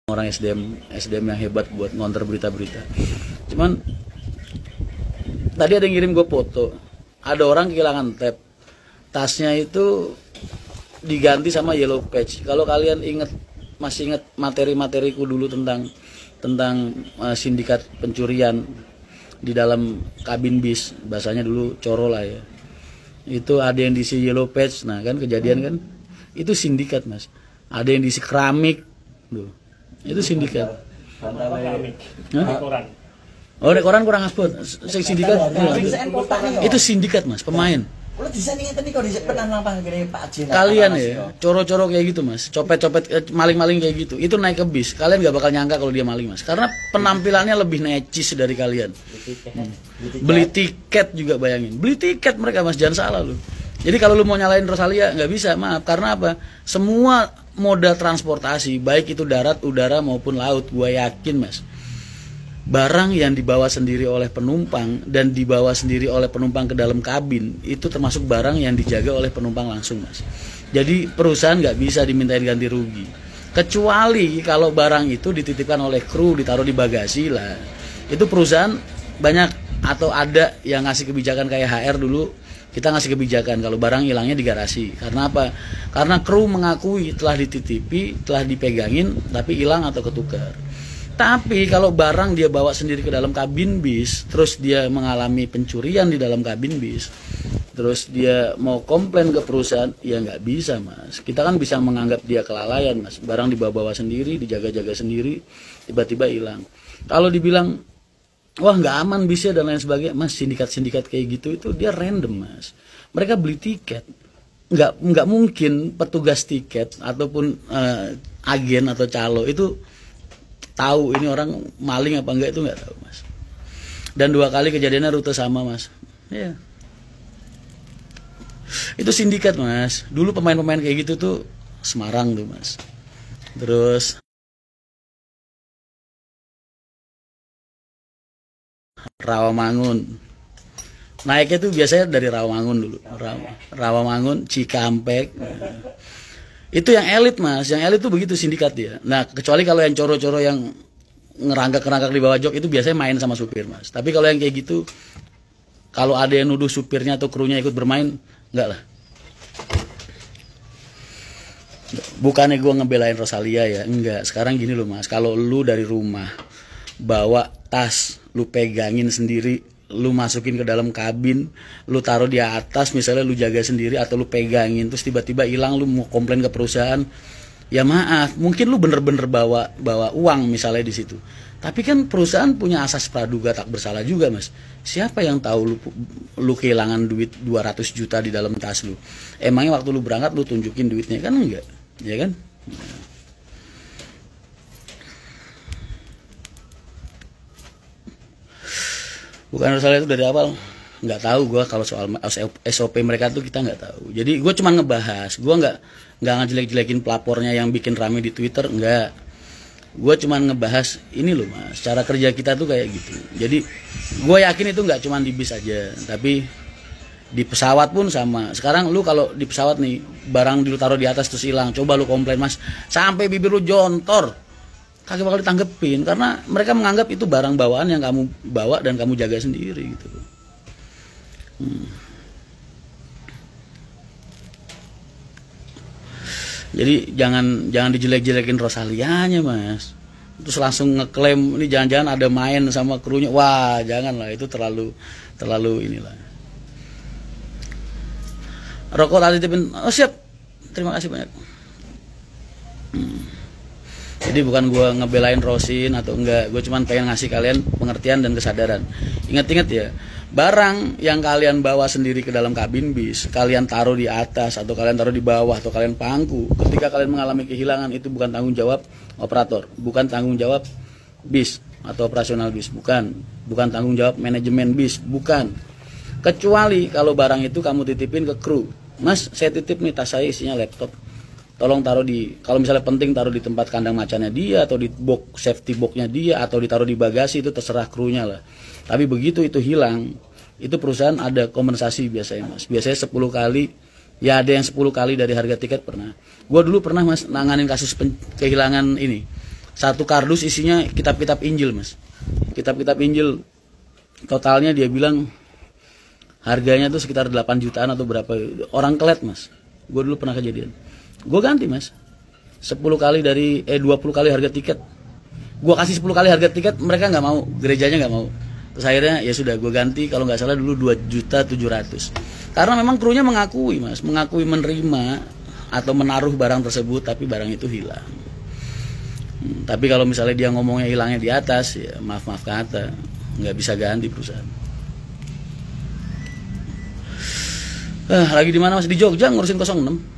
orang SDM yang hebat buat ngonter berita-berita. Cuman tadi ada yang ngirim gue foto, ada orang kehilangan tab, tasnya itu diganti sama yellow patch. Kalau kalian masih ingat materi-materiku dulu tentang sindikat pencurian di dalam kabin bis, bahasanya dulu coro lah ya. Itu ada yang diisi yellow patch, nah kan kejadian kan, itu sindikat mas. Ada yang diisi keramik, tuh. Itu sindikat. Oh, koran kurang aspot. Sindikat. Itu sindikat mas, pemain. Kalian ya, coro-coro kayak gitu mas, copet-copet, maling-maling kayak gitu, itu naik ke bis, kalian gak bakal nyangka kalau dia maling mas, karena penampilannya lebih necis dari kalian. Beli tiket juga, bayangin, beli tiket mereka mas, jangan salah lu. Jadi kalau lu mau nyalain Rosalia nggak bisa, maaf, karena apa? Semua moda transportasi, baik itu darat, udara maupun laut, gua yakin mas, barang yang dibawa sendiri oleh penumpang dan dibawa sendiri oleh penumpang ke dalam kabin itu termasuk barang yang dijaga oleh penumpang langsung mas. Jadi perusahaan nggak bisa dimintain ganti rugi, kecuali kalau barang itu dititipkan oleh kru, ditaruh di bagasi lah. Itu perusahaan banyak atau ada yang ngasih kebijakan kayak HR dulu. Kita ngasih kebijakan kalau barang hilangnya di garasi. Karena apa? Karena kru mengakui telah dititipi, telah dipegangin, tapi hilang atau ketukar. Tapi kalau barang dia bawa sendiri ke dalam kabin bis, terus dia mengalami pencurian di dalam kabin bis, terus dia mau komplain ke perusahaan, ya nggak bisa mas. Kita kan bisa menganggap dia kelalaian mas. Barang dibawa-bawa sendiri, dijaga-jaga sendiri, tiba-tiba hilang. Kalau dibilang wah nggak aman bisnya dan lain sebagainya, mas, sindikat-sindikat kayak gitu itu dia random mas. Mereka beli tiket, nggak mungkin petugas tiket ataupun agen atau calo itu tahu ini orang maling apa enggak, itu nggak tahu mas. Dan 2 kali kejadiannya rute sama mas. Ya. Itu sindikat mas. Dulu pemain-pemain kayak gitu tuh Semarang tuh mas. Terus Rawamangun. Naiknya tuh biasanya dari Rawamangun dulu. Rawamangun, Cikampek. Itu yang elit mas. Yang elit tuh begitu sindikat dia. Nah kecuali kalau yang coro-coro yang ngerangkak-ngerangkak di bawah jok itu biasanya main sama supir mas. Tapi kalau yang kayak gitu, kalau ada yang nuduh supirnya atau krunya ikut bermain, enggak lah. Bukannya gue ngebelain Rosalia ya, enggak. Sekarang gini loh mas, kalau lu dari rumah bawa tas, lu pegangin sendiri, lu masukin ke dalam kabin, lu taruh di atas, misalnya lu jaga sendiri atau lu pegangin, terus tiba-tiba hilang, lu mau komplain ke perusahaan, ya maaf, mungkin lu bener-bener bawa uang misalnya di situ. Tapi kan perusahaan punya asas praduga tak bersalah juga mas. Siapa yang tahu lu kehilangan duit 200 juta di dalam tas lu? Emangnya waktu lu berangkat lu tunjukin duitnya? Kan enggak, ya kan? Bukan Rosalia itu dari awal nggak tahu gue kalau soal SOP mereka tuh kita nggak tahu. Jadi gue cuma ngebahas, gue nggak ngejelek-jelekin pelapornya yang bikin rame di Twitter, nggak. Gue cuma ngebahas ini loh mas, cara kerja kita tuh kayak gitu. Jadi gue yakin itu nggak cuma di bis aja, tapi di pesawat pun sama. Sekarang lu kalau di pesawat nih barang lu taruh di atas terus hilang, coba lu komplain mas, sampai bibir lu jontor, kagak bakal ditanggepin karena mereka menganggap itu barang bawaan yang kamu bawa dan kamu jaga sendiri gitu. Jadi jangan dijelek-jelekin Rosalianya mas. Terus langsung ngeklaim ini jangan-jangan ada main sama krunya. Wah, janganlah, itu terlalu inilah. Rokok tadi tipin. Oh siap. Terima kasih banyak. Jadi bukan gue ngebelain Rosin atau enggak, gue cuma pengen ngasih kalian pengertian dan kesadaran. Ingat-ingat ya, barang yang kalian bawa sendiri ke dalam kabin bis, kalian taruh di atas atau kalian taruh di bawah atau kalian pangku, ketika kalian mengalami kehilangan itu bukan tanggung jawab operator, bukan tanggung jawab bis atau operasional bis, bukan tanggung jawab manajemen bis, bukan. Kecuali kalau barang itu kamu titipin ke kru, mas saya titip nih tas saya isinya laptop, tolong taruh di, kalau misalnya penting taruh di tempat kandang macannya dia atau di box safety boxnya dia atau ditaruh di bagasi, itu terserah krunya lah. Tapi begitu itu hilang, itu perusahaan ada kompensasi biasanya mas. Biasanya 10 kali, ya ada yang 10 kali dari harga tiket pernah. Gue dulu pernah mas nanganin kasus kehilangan ini Satu kardus isinya kitab-kitab Injil, Mas. Kitab-kitab Injil totalnya dia bilang harganya tuh sekitar 8 jutaan atau berapa. Orang kelet, Mas. Gue dulu pernah kejadian. Gue ganti, Mas. 20 kali harga tiket. Gue kasih 10 kali harga tiket, mereka nggak mau, gerejanya nggak mau. Terus akhirnya ya sudah gue ganti, kalau nggak salah dulu 2.700.000. Karena memang krunya mengakui, Mas, mengakui menerima atau menaruh barang tersebut, tapi barang itu hilang. Tapi kalau misalnya dia ngomongnya hilangnya di atas, ya maaf kata, nggak bisa ganti perusahaan. Lagi di mana, Mas? Di Jogja ngurusin 06.